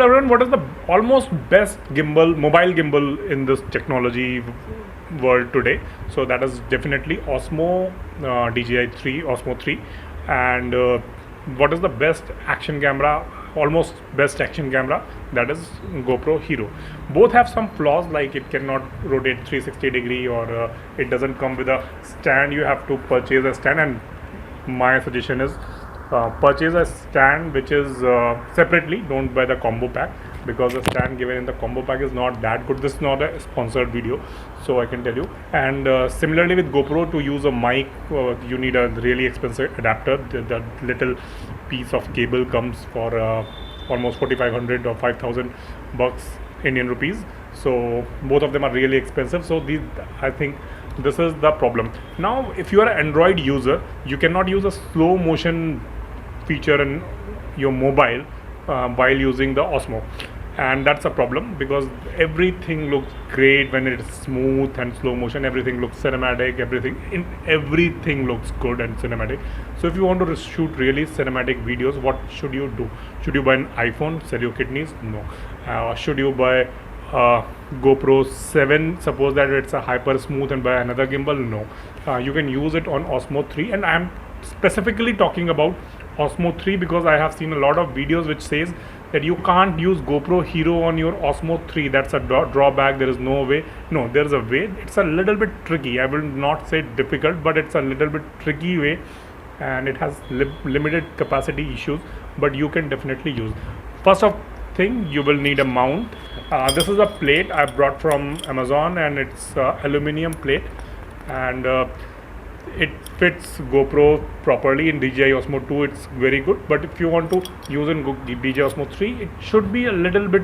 everyone, what is the almost best gimbal, mobile gimbal in this technology world today? So that is definitely Osmo DJI 3, Osmo 3. And what is the best action camera, almost best action camera? That is GoPro Hero. Both have some flaws, like it cannot rotate 360 degree, or it doesn't come with a stand. You have to purchase a stand, and my suggestion is purchase a stand which is separately. Don't buy the combo pack, because the stand given in the combo pack is not that good. This is not a sponsored video, so I can tell you. And similarly with GoPro, to use a mic you need a really expensive adapter. The little piece of cable comes for almost 4,500 or 5,000 bucks Indian rupees. So both of them are really expensive. So these, I think this is the problem. Now if you are an Android user, you cannot use a slow motion feature in your mobile while using the Osmo, and that's a problem, because everything looks great when it's smooth and slow motion. Everything looks cinematic, everything looks good and cinematic. So if you want to shoot really cinematic videos, what should you do? Should you buy an iPhone, sell your kidneys? No. Should you buy GoPro 7, suppose that it's a hyper smooth, and buy another gimbal? No. You can use it on Osmo 3, and I'm specifically talking about Osmo 3 because I have seen a lot of videos which says that you can't use GoPro Hero on your Osmo 3. That's a drawback. There is no way. No, there is a way. It's a little bit tricky. I will not say difficult, but it's a little bit tricky way, and it has limited capacity issues, but you can definitely use. First of thing, you will need a mount. This is a plate I brought from Amazon, and it's aluminum plate, and it fits GoPro properly. In DJI Osmo 2 it's very good, but if you want to use in DJI Osmo 3, it should be a little bit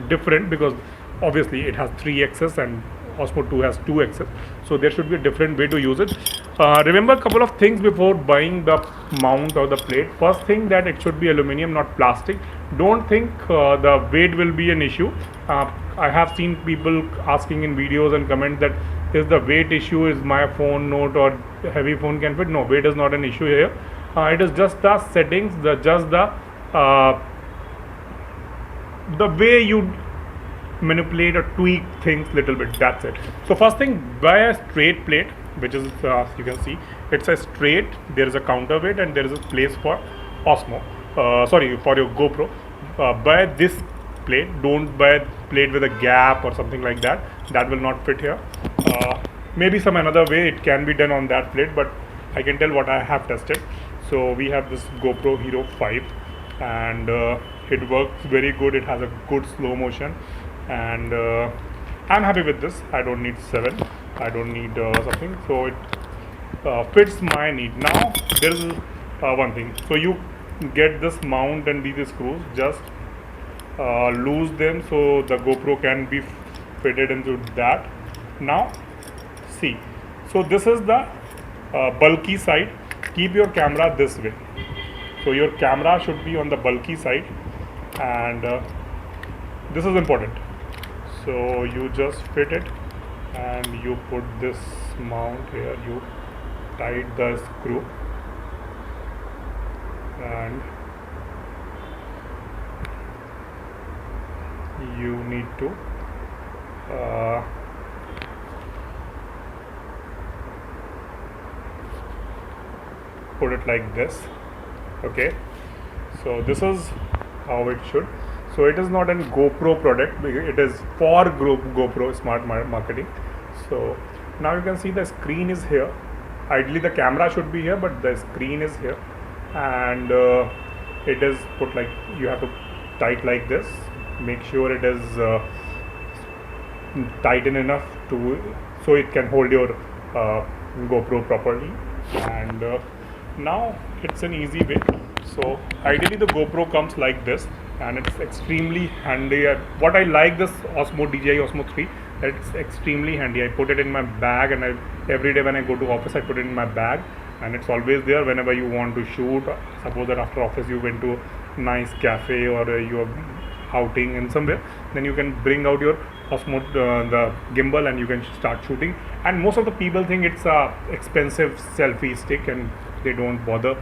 different, because obviously it has 3 axes and Osmo 2 has 2 axes, so there should be a different way to use it. Remember a couple of things before buying the mount or the plate. First thing, that it should be aluminum, not plastic. Don't think the weight will be an issue. I have seen people asking in videos and comment that is the weight issue, is my phone Note or heavy phone can fit? No, weight is not an issue here. It is just the settings, the way you manipulate or tweak things little bit. That's it. So first thing, buy a straight plate, which is you can see it's a straight. There is a counterweight and there is a place for Osmo. Sorry, for your GoPro. Buy this plate. Don't buy a plate with a gap or something like that. That will not fit here. Maybe some another way it can be done on that plate, but I can tell what I have tested. So we have this GoPro Hero 5, and it works very good. It has a good slow motion, and I'm happy with this. I don't need 7. I don't need something. So it fits my need. Now there is one thing. So you get this mount and these screws. Just loose them so the GoPro can be fitted into that. Now see, so this is the bulky side. Keep your camera this way, so your camera should be on the bulky side, and this is important. So you just fit it, and you put this mount here, you tight the screw, and you need to put it like this. Okay, so this is how it should. So it is not a GoPro product, it is for GoPro smart marketing. So now you can see the screen is here. Ideally the camera should be here, but the screen is here, and it is put like, you have to tight like this. Make sure it is tighten enough to so it can hold your GoPro properly, and now it's an easy way. So ideally the GoPro comes like this, and it's extremely handy. What I like this DJI Osmo 3, that it's extremely handy. I put it in my bag, and every day when I go to office I put it in my bag, and it's always there whenever you want to shoot. Suppose that after office you went to a nice cafe, or you're outing in somewhere, then you can bring out your Osmo the gimbal, and you can start shooting. And most of the people think it's a expensive selfie stick, and they don't bother.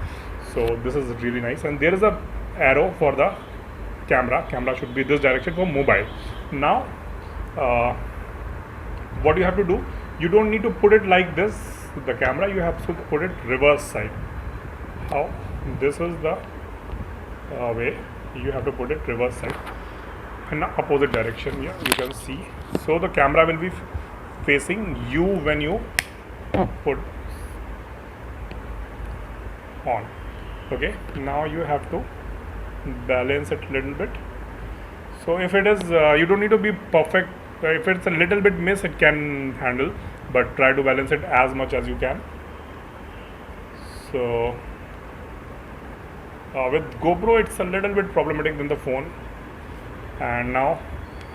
So this is really nice, and there is a arrow for the camera should be this direction for mobile. Now what you have to do, you don't need to put it like this, the camera, you have to put it reverse side. How? This is the way you have to put it reverse side in the opposite direction. Yeah, you can see. So the camera will be facing you when you put on. Okay, now you have to balance it a little bit. So if it is you don't need to be perfect. If it's a little bit miss, it can handle, but try to balance it as much as you can. So with GoPro it's a little bit problematic than the phone. And now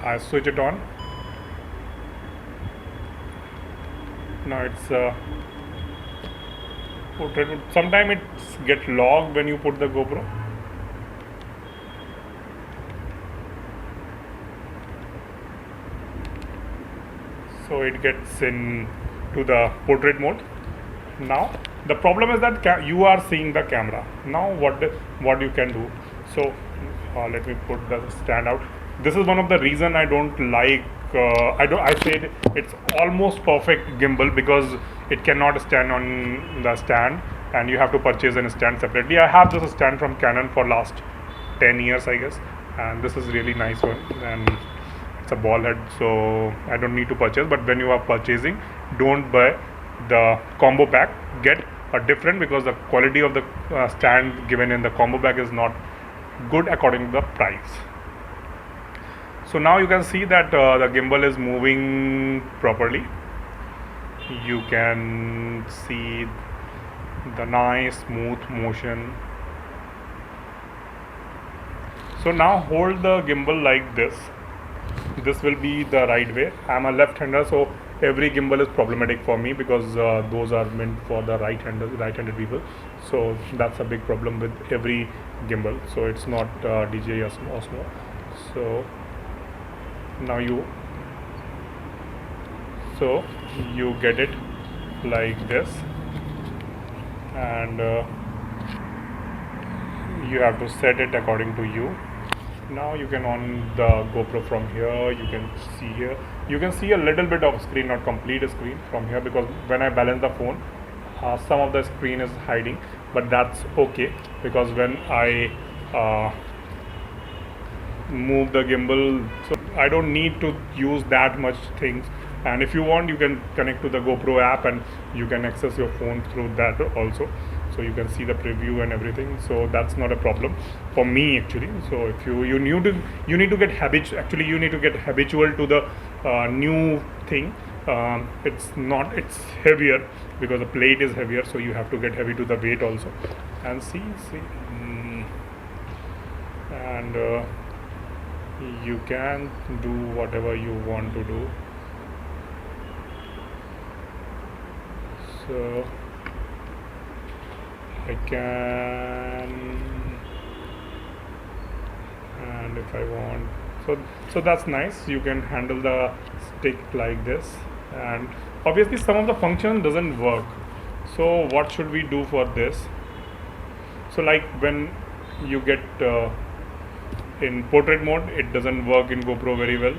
I switch it on. Now it's portrait. Sometimes it gets logged when you put the GoPro. So it gets in to the portrait mode. Now the problem is that you are seeing the camera. Now what you can do? So let me put the stand out. This is one of the reason I don't like. I said it's almost perfect gimbal because it cannot stand on the stand, and you have to purchase a stand separately. I have this stand from Canon for last 10 years, I guess, and this is really nice one, and it's a ball head, so I don't need to purchase. But when you are purchasing, don't buy the combo pack. Get a different, because the quality of the stand given in the combo pack is not good according to the price. So now you can see that the gimbal is moving properly. You can see the nice smooth motion. So now hold the gimbal like this. This will be the right way. I'm a left-hander, so every gimbal is problematic for me, because those are meant for the right-handed people. So that's a big problem with every gimbal. So it's not DJI Osmo. So now you get it like this, and you have to set it according to you. Now you can on the GoPro from here. You can see here, you can see a little bit of screen, not complete screen from here, because when I balance the phone, some of the screen is hiding, but that's okay, because when I move the gimbal, so I don't need to use that much things. And if you want, you can connect to the GoPro app and you can access your phone through that also, so you can see the preview and everything. So that's not a problem for me actually. So if you need to get habitual to the new thing. It's heavier because the plate is heavier, so you have to get heavy to the weight also. And see and you can do whatever you want to do. So I can, and if I want, so that's nice. You can handle the stick like this, and obviously some of the function doesn't work. So what should we do for this? So like when you get in portrait mode, it doesn't work in GoPro very well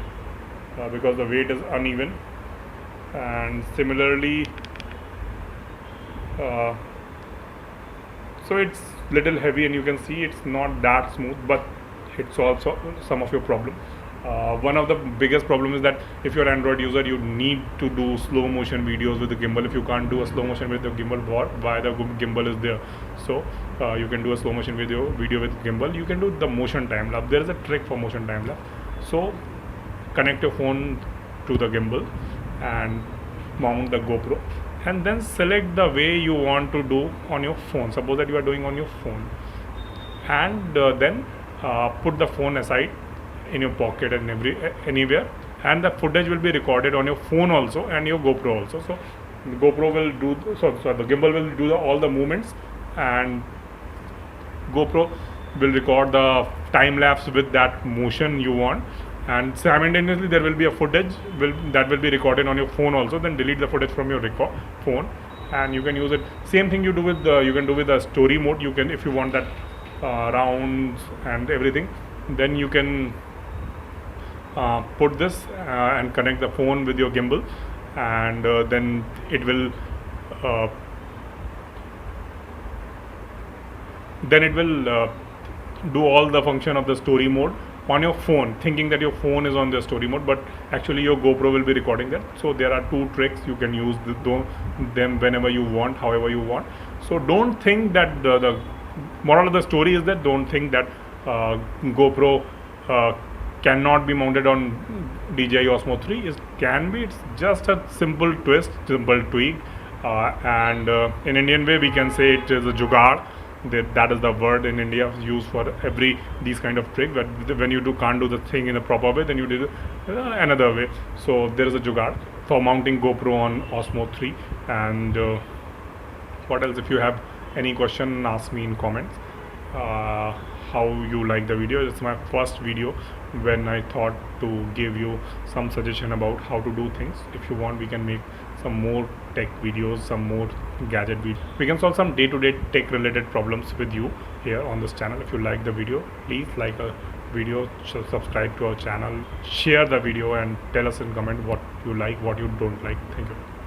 because the weight is uneven. And similarly, so it's little heavy, and you can see it's not that smooth, but it solves some of your problem. One of the biggest problem is that if you're an Android user, you need to do slow motion videos with the gimbal. If you can't do a slow motion with the gimbal, why the gimbal is there? So you can do a slow motion video with gimbal. You can do the motion time lapse. There is a trick for motion time lapse. So connect your phone to the gimbal and mount the GoPro, and then select the way you want to do on your phone. Suppose that you are doing on your phone, and then put the phone aside in your pocket and anywhere, and the footage will be recorded on your phone also and your GoPro also. So the GoPro will do the gimbal will do all the movements, and GoPro will record the time lapse with that motion you want, and simultaneously there will be a footage that will be recorded on your phone also. Then delete the footage from your phone, and you can use it. Same thing you can do with the story mode. You can, if you want that rounds and everything, then you can put this and connect the phone with your gimbal, and then it will uh, do all the function of the story mode on your phone, thinking that your phone is on the story mode, but actually your GoPro will be recording that. So there are two tricks. You can use them whenever you want, however you want. So don't think that the moral of the story is that don't think that GoPro cannot be mounted on DJI Osmo 3. It can be. It's just a simple twist, simple tweak, and in Indian way we can say it is a jugaad. That is the word in India used for every these kind of trick. But when you can't do the thing in a proper way, then you do another way. So there is a jugaad for mounting GoPro on Osmo 3. And what else? If you have any question, ask me in comments. How you like the video? It's my first video when I thought to give you some suggestion about how to do things. If you want, we can make some more tech videos, some more gadget videos. We can solve some day-to-day tech related problems with you here on this channel. If you like the video, please like a video, subscribe to our channel, share the video, and tell us in comment what you like, what you don't like. Thank you.